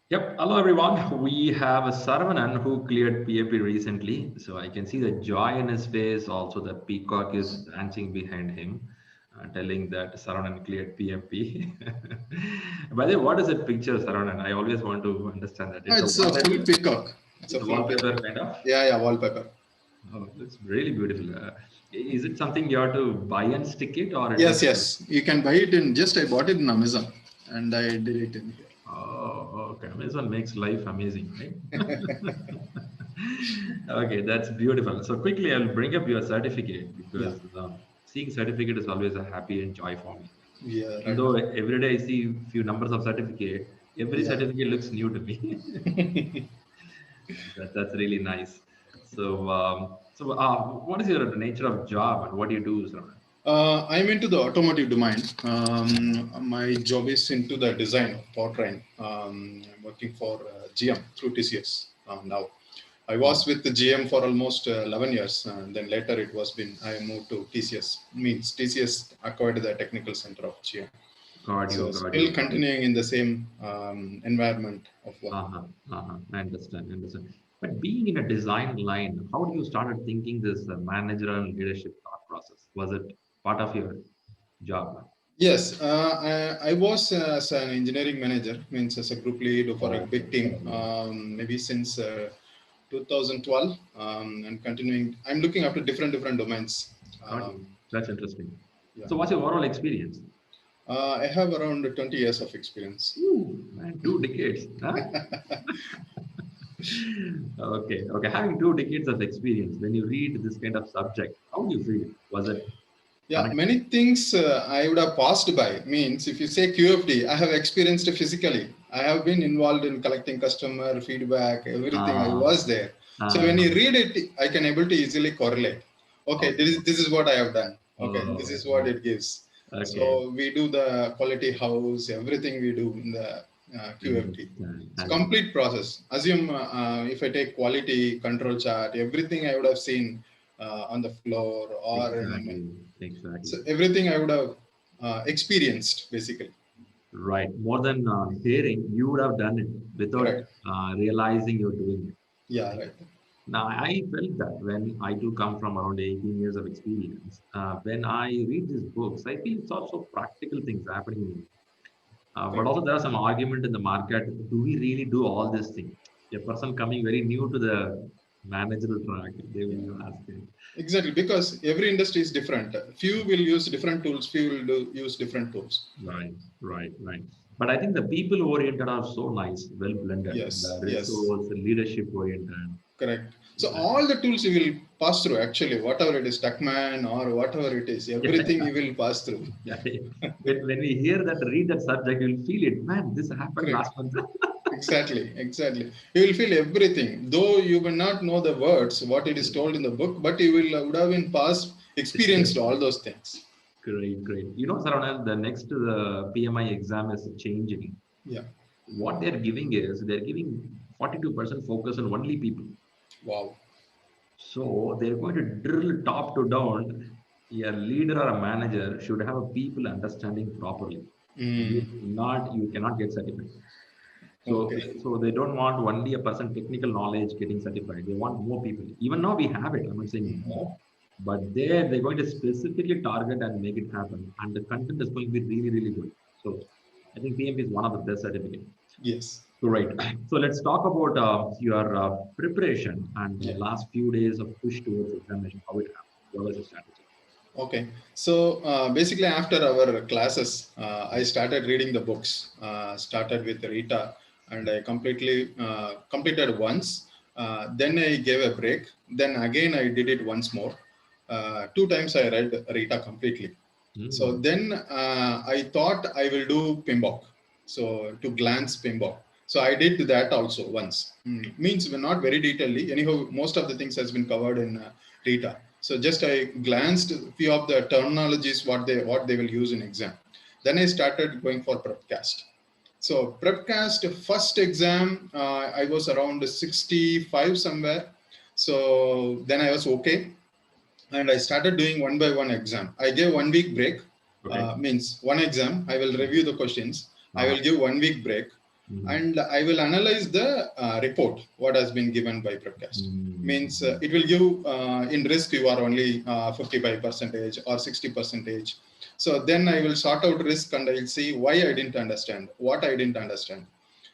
Yep. Hello, everyone. We have a Saravanan who cleared PMP recently. So I can see the joy in his face. Also, the peacock is dancing behind him, telling that Saravanan cleared PMP. By the way, what is that picture, Saravanan? I always want to understand that. It's a It's a full wallpaper. peacock. It's a It's a full wallpaper peacock. kind of. Yeah, wallpaper. Oh, it's really beautiful. Is it something you have to buy and stick it, or it is? Yes. You can buy it in I bought it in Amazon and I did it in here. Oh, okay. Amazon makes life amazing, right? Okay, that's beautiful. So quickly, I'll bring up your certificate Yeah. because seeing certificate is always a happy and joy for me. Yeah, Even right. though every day I see few numbers of certificate, every Yeah. certificate looks new to me. That's really nice. So, what is your nature of job and what do you do, Saravanan? I'm into the automotive domain. My job is into the design of powertrain. I'm working for GM through TCS now. I was Wow, with the GM for almost 11 years, and then later I moved to TCS. Means TCS acquired the technical center of GM. got you, So got still you, got you. continuing in the same environment of work. Uh-huh, uh-huh. I understand, I understand. But being in a design line, how do you started thinking this managerial leadership thought process? Was it part of your job? Yes, I was as an engineering manager, means as a group lead for a Oh, big team, okay. maybe since 2012, and continuing. I'm looking after different domains. Got you. That's interesting. Yeah, So, what's your overall experience? I have around 20 years of experience. Ooh, man, 2 decades. Huh? Okay, okay. Having 2 decades of experience, when you read this kind of subject, how do you feel? Was it Yeah, connected? many things I would have passed by. Means if you say QFD, I have experienced it physically. I have been involved in collecting customer feedback, everything. I Uh, was there. So when you read it, I can able to easily correlate. Okay, okay. this is what I have done. Okay, this Oh, is what it gives. okay. So we do the quality house, everything we do in the QFD. Understand. It's Understand. complete process. Assume if I take quality control chart, everything I would have seen on the floor or in Exactly. Exactly. so everything I would have experienced basically. Right. More than hearing, you would have done it without Right. realizing you're doing it. Yeah. Right. Right. Now, I felt that when I do come from around 18 years of experience, when I read these books, I feel it's also practical things happening in life. But Right. also there are some argument in the market. Do we really do all these things? A person coming very new to the managerial track, they will Yeah. be asking. Exactly. Because every industry is different. Few will use different tools. Few will use different tools. Right, right, right. But I think the people oriented are so nice, well blended. Yes. The Yes. resource, the leadership oriented. Correct. So Uh, all the tools you will pass through. Actually, whatever it is, Tuckman or whatever it is, yeah, everything you will pass through. yeah, yeah. When we hear that, read that subject, you'll feel it. Man, this happened Correct. last month. Exactly, exactly. You will feel everything, though you will not know the words, what it is told in the book, but you will would have been past experienced all those things. Great, great. You know, Saravana, the next PMI exam is changing. Yeah. What they're giving is they're giving 42% focus on only people. Wow. So they're going to drill top to down. A leader or a manager should have a people understanding properly. If Mm, not, you cannot get certified. So, okay. so they don't want only a person technical knowledge getting certified. They want more people. Even now we have it. I'm not saying no, but there they're going to specifically target and make it happen. And the content is going to be really, really good. So I think PMP is one of the best certificates. Yes. Great. So let's talk about your preparation and the Yeah. last few days of push towards examination. How it happened? What was the strategy? Okay. So basically, after our classes, I started reading the books. Started with Rita, and I completely completed once. Then I gave a break. Then again, I did it once more. Two times I read Rita completely. So Hmm. then I thought I will do PMBOK. So to glance PMBOK. So I did that also once. Means not very detailedly. Anyhow, most of the things has been covered in Rita. So just I glanced a few of the terminologies what they will use in exam. Then I started going for prepcast. So prepcast first exam I was around 65 somewhere. So then I was okay, and I started doing one by one exam. I gave 1 week break. Okay. Means one exam I will review the questions. I Uh-huh. will give 1 week break. and I will analyze the report, what has been given by Prepcast. Means it will give in risk you are only 55% or 60%. So then I will sort out risk and I will see why I didn't understand, what I didn't understand.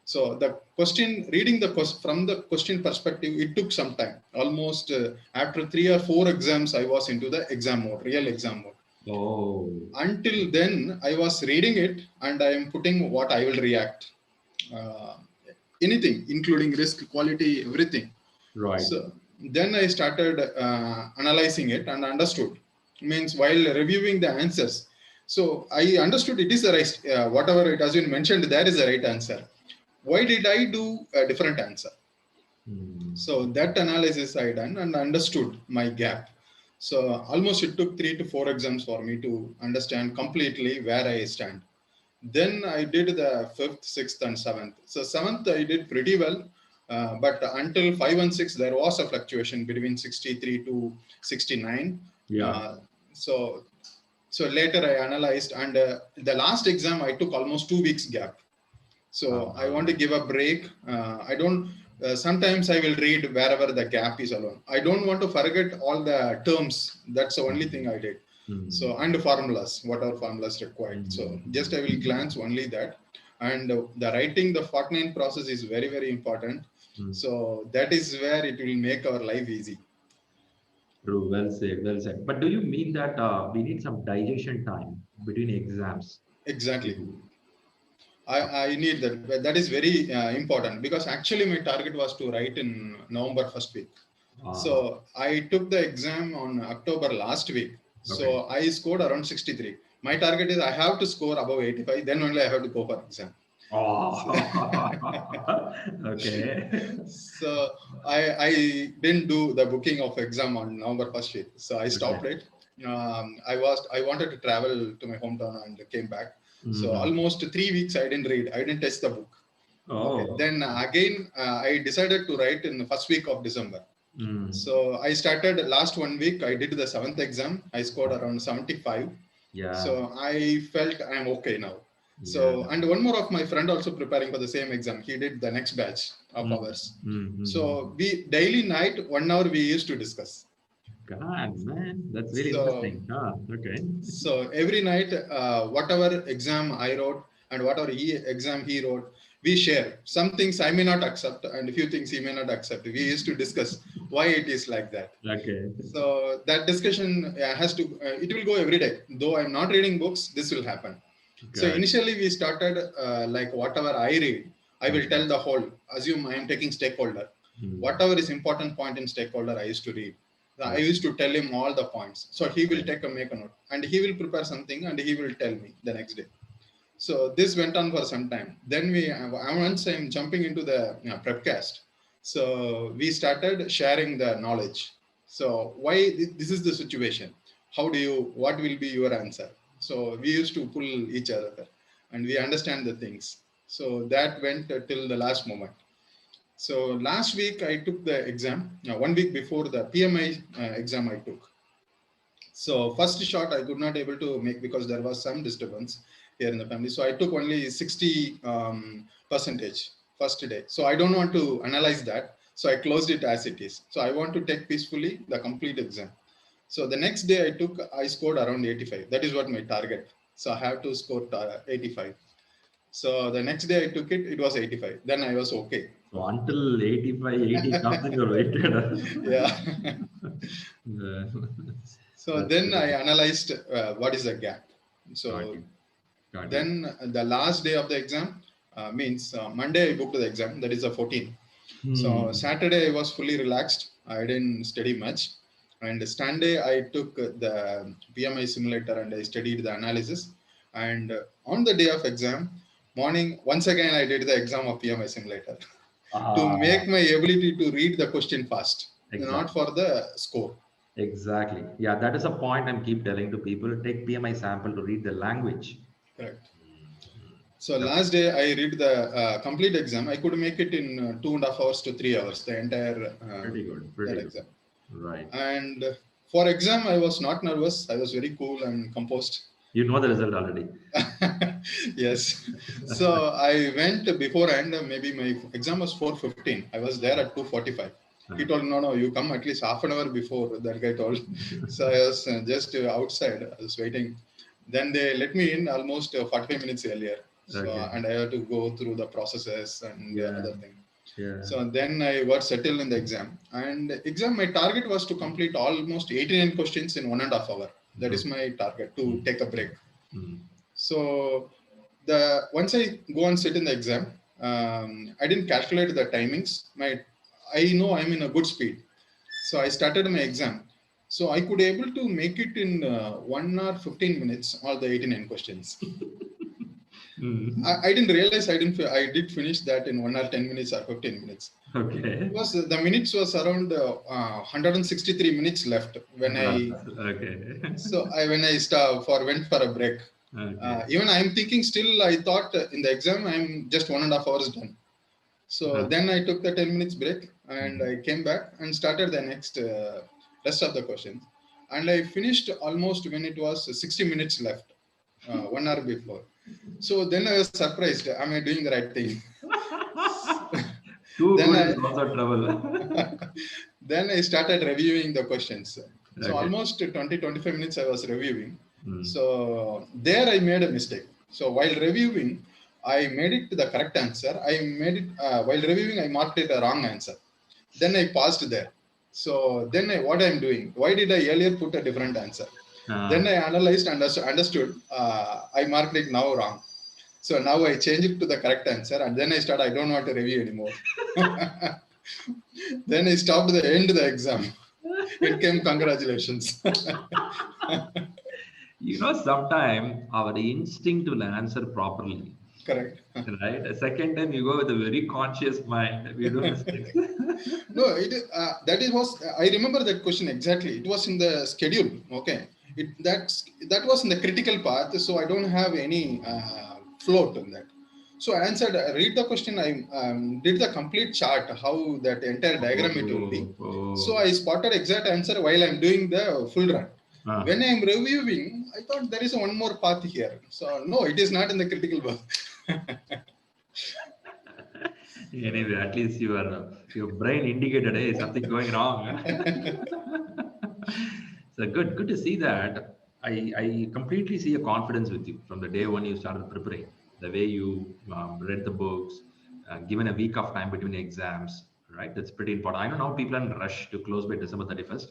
So the question, reading the from the question perspective, it took some time. Almost after 3 or 4 exams, I was into the exam mode, real exam mode. Oh. Until then, I was reading it and I am putting what I will react. Anything, including risk, quality, everything. Right. So then I started analyzing it and understood. Means while reviewing the answers, so I understood it is the right, whatever it has been mentioned, there is a right answer. Why did I do a different answer? So that analysis I done and understood my gap. So almost it took 3 to 4 exams for me to understand completely where I stand. Then I did the 5th, 6th, and 7th. So 7th I did pretty well, but until 5 and 6 there was a fluctuation between 63 to 69. Yeah. So later I analyzed, and the last exam I took almost 2 weeks gap. So I want to give a break. I don't. Sometimes I will read wherever the gap is alone. I don't want to forget all the terms. That's the only thing I did. So, and formulas, whatever formulas required. So just I will glance only that. And the writing, the 49 process is very, very important. So that is where it will make our life easy. True, well said, well said. But do you mean that we need some digestion time between exams? Exactly. I need that. That is very important, because actually my target was to write in November first week. So I took the exam on October last week. So I scored around 63. My target is I have to score above 85. Then only I have to go for exam. Okay. So I didn't do the booking of exam on November first week. So I stopped it. I wanted to travel to my hometown and came back. So almost 3 weeks I didn't read. I didn't test the book. Okay. Then again I decided to write in the first week of December. So I started last 1 week. I did the 7th exam. I scored around 75. Yeah. So I felt I'm okay now. So, and one more of my friend also preparing for the same exam. He did the next batch of ours. So we daily night 1 hour we used to discuss. God, man, that's really interesting. Okay. So every night, whatever exam I wrote and whatever exam he wrote, we share. Some things I may not accept and a few things he may not accept. We used to discuss why it is like that. Okay. So that discussion has to, it will go every day. Though I'm not reading books, this will happen. Okay. So initially we started like whatever I read, I will tell the whole, assume I am taking stakeholder. Whatever is important point in stakeholder, I used to read. I used to tell him all the points. So he will make a note and he will prepare something and he will tell me the next day. So this went on for some time. Then once I'm jumping into the Prepcast. So we started sharing the knowledge. So why this is the situation? What will be your answer? So we used to pull each other and we understand the things. So that went till the last moment. So last week I took the exam, 1 week before the PMI exam I took. So first shot I could not able to make because there was some disturbance here in the family. So I took only 60 percentage first day. So I don't want to analyze that. So I closed it as it is. So I want to take peacefully the complete exam. So the next day I scored around 85. That is what my target. So I have to score 85. So the next day I took it, it was 85. Then I was okay. So until 85, 80 comes and you waited. Yeah. So then I analyzed what is the gap. So then the last day of the exam means Monday I booked the exam. That is the 14th. So Saturday I was fully relaxed. I didn't study much. And Sunday I took the PMI simulator and I studied the analysis. And on the day of exam, morning, once again I did the exam of PMI simulator to make my ability to read the question fast, not for the score. Exactly. Yeah, that is a point I'm keep telling to people. Take PMI sample to read the language. Correct. So last day I read the complete exam. I could make it in 2.5 hours to 3 hours, the entire pretty good. Exam. Right. And for exam, I was not nervous. I was very cool and composed. You know the result already. Yes. So I went beforehand, maybe my exam was 4:15. I was there at 2:45. He told, no, no, you come at least half an hour before, that guy told. So I was just outside, I was waiting. Then they let me in almost 45 minutes earlier. So, Okay. and I had to go through the processes and Yeah. other things. Yeah. So then I got settled in the exam. And exam, my target was to complete almost 89 questions in 1.5 hours. That is my target, to take a break. So once I go and sit in the exam, I didn't calculate the timings. I know I'm in a good speed. So I started my exam. So I could able to make it in 1 hour 15 minutes, all the 89 questions. I didn't realize I did finish that in 1 hour 10 minutes or 15 minutes. Okay. Because the minutes was around 163 minutes left when Okay. So when I went for a break. Okay. Even I'm thinking still, I thought in the exam I'm just 1.5 hours done. So then I took the 10 minutes break and I came back and started the next rest of the questions. And I finished almost when it was 60 minutes left, 1 hour before. So then I was surprised. Am I doing the right thing? Too Then good is also trouble. then I started reviewing the questions. So Okay. almost 20-25 minutes I was reviewing. So there I made a mistake. So while reviewing, I made it the correct answer. I made it while reviewing, I marked it a wrong answer. Then I paused there. So then what I'm doing? Why did I earlier put a different answer? Then I analyzed and understood. I marked it now wrong. So now I change it to the correct answer, and then I don't want to review anymore. Then I stopped the end of the exam. It came congratulations. Sometimes our instinct will answer properly. Correct. Right? A second time you go with a very conscious mind. We do mistakes. No, I remember that question exactly. It was in the schedule. Okay. That was in the critical path, so I don't have any float on that. So I answered, read the question. I did the complete chart, how that entire diagram it will be. So I spotted exact answer while I'm doing the full run. When I'm reviewing, I thought there is one more path here. So no, it is not in the critical path. Anyway, at least your brain indicated, hey, something going wrong. So good to see that. I completely see a confidence with you from the day when you started preparing. The way you read the books, given a week of time between exams, right? That's pretty important. I don't know how people are in a rush to close by December 31st.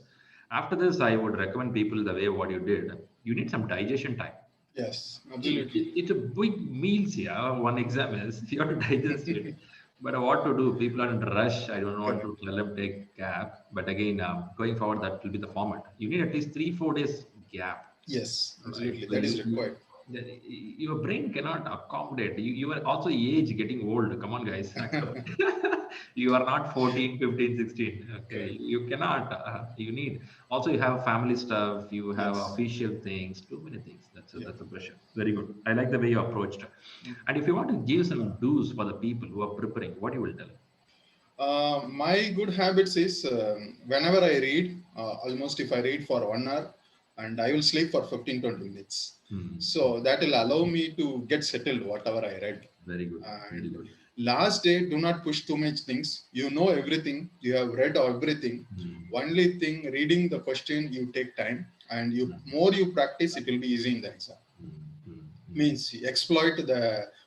After this, I would recommend people the way what you did. You need some digestion time. Yes, absolutely. It's a big meals here. One exam is you have to digest it. But what to do? People are in a rush. I don't want to tell them take gap. But again, going forward, that will be the format. You need at least 3-4 days gap. Yes, Right? absolutely. So That is required. your brain cannot accommodate. You are also age getting old. Come on, guys. You are not 14, 15, 16. Okay. Correct. You cannot. You need. Also, you have family stuff. You have Yes. official things. Too many things. Yeah. That's a pressure. Very good. I like the way you approached. And if you want to give some do's for the people who are preparing, what you will tell? My good habits is whenever I read, almost if I read for 1 hour, and I will sleep for 15-20 minutes. So that will allow me to get settled whatever I read. Very good. Very And good. last day, do not push too much things. You know everything. You have read everything. Only thing, reading the question, you take time, and more you practice, it will be easy in the exam. Means exploit the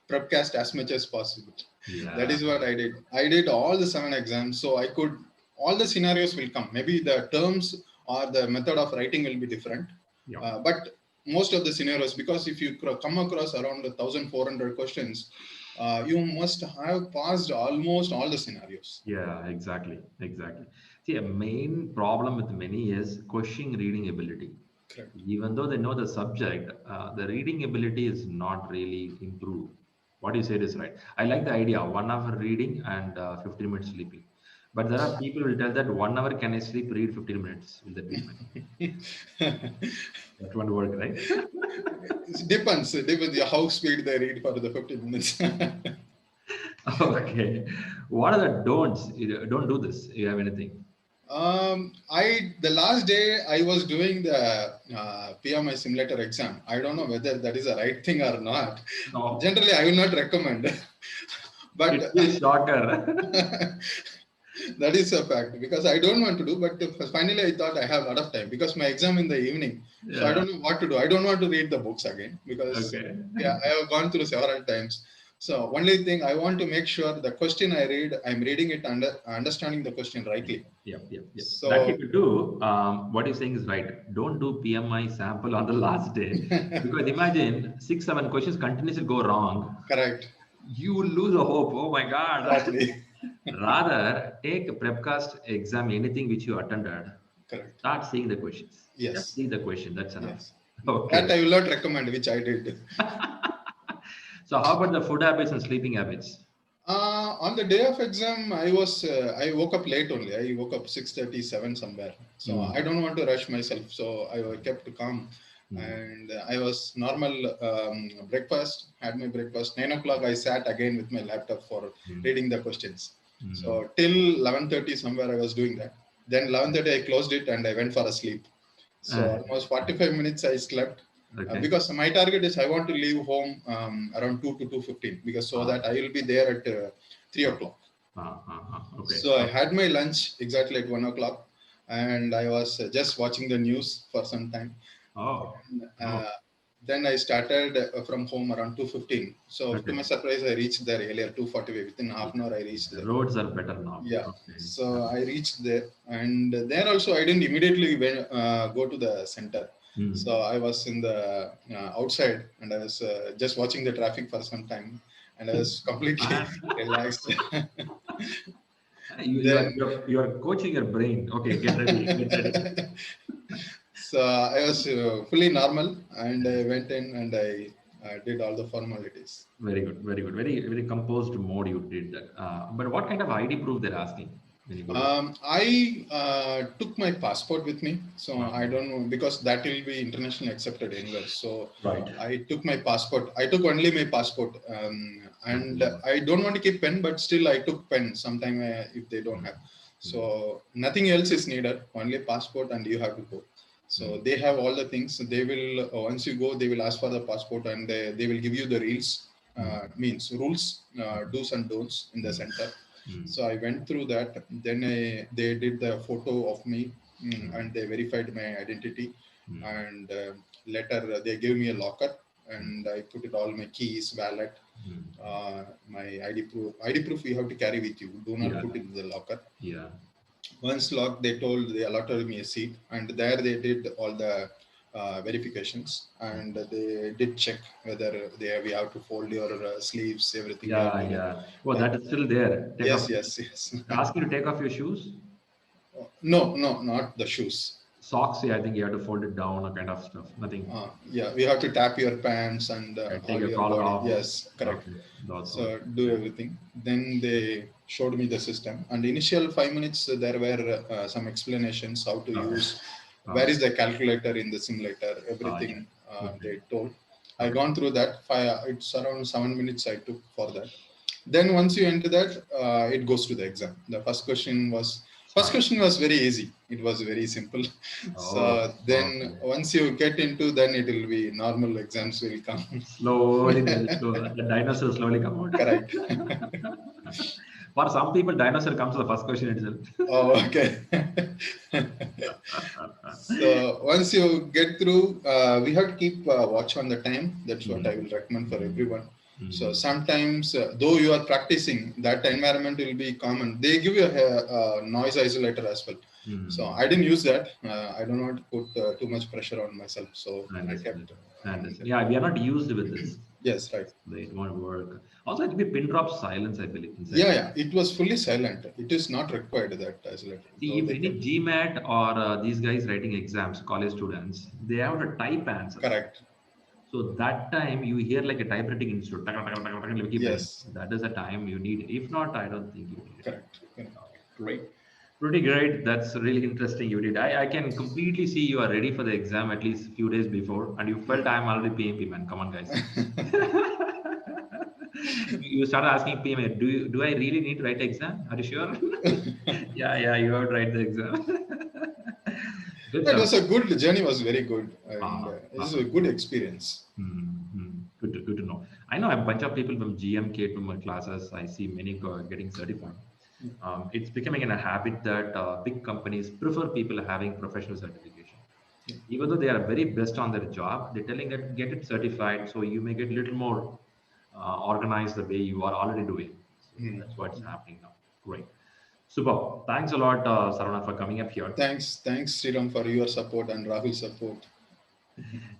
prepcast as much as possible. Yeah. That is what I did. I did all the 7 exams, so I could. All the scenarios will come. Maybe the terms or the method of writing will be different, but most of the scenarios, because if you come across around 1,400 questions, you must have passed almost all the scenarios. Yeah, exactly. See, a main problem with many is questioning reading ability. Correct. Even though they know the subject, the reading ability is not really improved. What you said is right. I like the idea, 1 hour reading and 15 minutes sleeping. But there are people who will tell that 1 hour can I sleep, read 15 minutes. Will that be fine? That won't work, right? It depends how speed they read for the 15 minutes. Okay. What are the don'ts? Don't do this. You have anything? The last day I was doing the PMI simulator exam. I don't know whether that is the right thing or not. No, Generally, I will not recommend, but it's a shocker. that is a fact because I don't want to do. But finally, I thought I have a lot of time because my exam in the evening. So I Yeah. don't know what to do. I don't want to read the books again because Okay. yeah, I have gone through several times. So only thing I want to make sure the question I read, I'm reading it understanding the question rightly. Yep. That you So could do. What you're saying is right. Don't do PMI sample on the last day because imagine 6, 7 questions continuously go wrong. correct, You will lose a hope. Oh my God. exactly, Rather, take a prepcast exam, anything which you attended, correct. start seeing the questions. Just Yes, see the question. That's enough. yes. That Okay. I will not recommend, which I did. So how about the food habits and sleeping habits? On the day of exam, I woke up late only. I woke up 6:37 somewhere. So Mm, I don't want to rush myself. So I kept calm, mm, and I was normal breakfast. Had my breakfast. 9 o'clock, I sat again with my laptop for mm, reading the questions. mm. So till 11:30 somewhere I was doing that. Then 11:30 I closed it and I went for a sleep. So Uh, almost 45 minutes I slept okay. because my target is I want to leave home around 2 to 2:15 because so Ah, that I will be there at 3 ah, o'clock. okay. So I Okay. had my lunch exactly at 1 o'clock and I was just watching the news for some time. Oh, Uh, oh, then I started from home around 2:15. So to okay. my surprise, I reached there earlier, 2:45. Within half Yeah. an hour, I reached The there. roads are better now. Yeah. Okay. So I reached there, and there also I didn't immediately go to the center. Mm. So I was in the outside, and I was just watching the traffic for some time, and I was completely Man, relaxed. you are Then, you're coaching your brain. Okay, get ready. Get ready. so I was fully normal, and I went in and I did all the formalities. Very good. Very good. Very composed mode you did that. But what kind of ID proof they're asking when you go to? I took my passport with me, so I Okay. don't know because that will be internationally accepted anywhere. So Right. I took my passport. I took only my passport, and Okay. I don't want to keep pen, but still I took pen sometime if they don't Mm, have. mm, So nothing else is needed. Only passport, and you have to go. So mm, they have all the things. They will once you go, they will ask for the passport, and they will give you the reels, mm, means rules, mm, do's and don'ts in the mm, center. mm, So I went through that. Then they did the photo of me, mm, and they verified my identity. mm, And later they gave me a locker, mm, and I put it all my keys, wallet, mm. my ID proof. ID proof you have to carry with you. Do not Yeah. put it in the locker. Yeah. Once locked, they allotted me a seat, and there they did all the verifications, and they did check whether we have to fold your sleeves, everything I have Yeah. to Yeah. Oh, done. that is still there. Take off. Yes, yes, yes. Ask you to take off your shoes. No, no, not the shoes. Socks. Yeah, I think you have to fold it down or kind of stuff. Nothing. Yeah, we have to tap your pants and Okay, take all your your collar body. off. Yes, correct. Okay. That's all. So do Okay. everything. Then they showed me the system. And initial 5 minutes, there were some explanations how to Okay. use, where Oh. is the calculator in the simulator, Yeah. everything Okay. they told. I Okay. gone through that. It's around 7 minutes I took for that. Then once you enter that, it goes to the exam. The first Fine. question was very easy. It was very simple. Oh. So then Okay. once you get into, then it will be normal exams will come. Slowly, the dinosaur slowly come out. Correct. For some people, dinosaur comes to the first question itself. Oh, okay. So once you get through, we have to keep watch on the time. That's what I Mm, will recommend for mm, everyone. So mm. sometimes, though you are practicing, that environment will be common. They give you a noise isolator as well. So Mm. I didn't use that. I don't want to put too much pressure on myself. So I I understand. kept. I understand. Yeah, we are not used with this. Yes, right. It won't work. Also, it will be pin drop silence, I believe, inside. Yeah, yeah. It was fully silent. It is not required that isolator, See, though if they any kept. GMAT or these guys writing exams, college students, they have to type answers. Correct. So that time you hear like a typewriting institute. You keep hearing. Yes. That is the time you need it. If not, I don't think you need it. Correct. Correct. Okay, great. Pretty great. That's really interesting. You did. I can completely see you are ready for the exam at least a few days before, and you felt I'm already PMP man. Come on, guys. You started asking PMA, do I really need to write the exam? Are you sure? Yeah, you have to write the exam. Good It stuff. was a good journey, was very good, and it was Uh-huh. a good experience. Good to know. I know a bunch of people from GMK to my classes. I see many getting certified. It's becoming a habit that big companies prefer people having professional certification. Even though they are very best on their job, they're telling that get it certified so you may get a little more organized the way you are already doing. So that's what's happening now. Great. Super. Thanks a lot, Sarana, for coming up here. Thanks, Sriram, for your support and Rahul's support.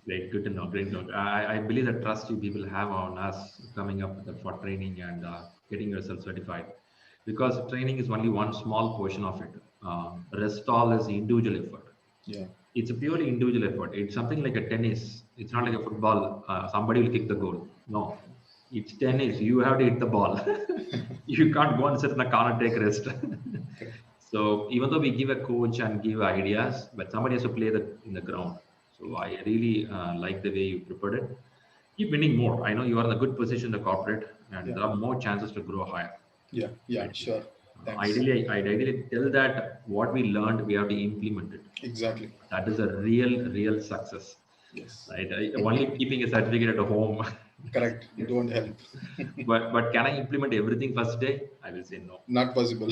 Great, good to know. Great to know. I believe the trust you people have on us coming up with for training and getting yourself certified, because training is only one small portion of it. The rest all is individual effort. Yeah. It's a purely individual effort. It's something like a tennis. It's not like a football. Somebody will kick the goal. No, it's tennis. You have to hit the ball. You can't go and sit in a corner take rest. So even though we give a coach and give ideas, but somebody has to play in the ground. So I really like the way you prepared it. Keep winning more. I know you are in a good position in the corporate, and there are more chances to grow higher. Yeah, sure. Thanks. Ideally tell that what we learned, we have to implement it. Exactly. That is a real success. Yes. Right? Only keeping a certificate at home. Correct. It won't help. but can I implement everything first day? I will say no. Not possible.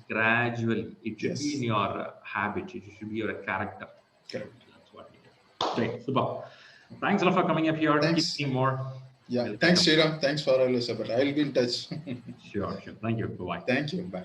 Gradually, it should be in your habit. It should be your character. Correct. That's what we do. Great, super. Thanks a lot for coming up here. Thanks. Keep seeing more. Yeah. Thanks, Sriram. Thanks for all your support. I'll be in touch. Sure. Thank you. Bye. Thank you. Bye.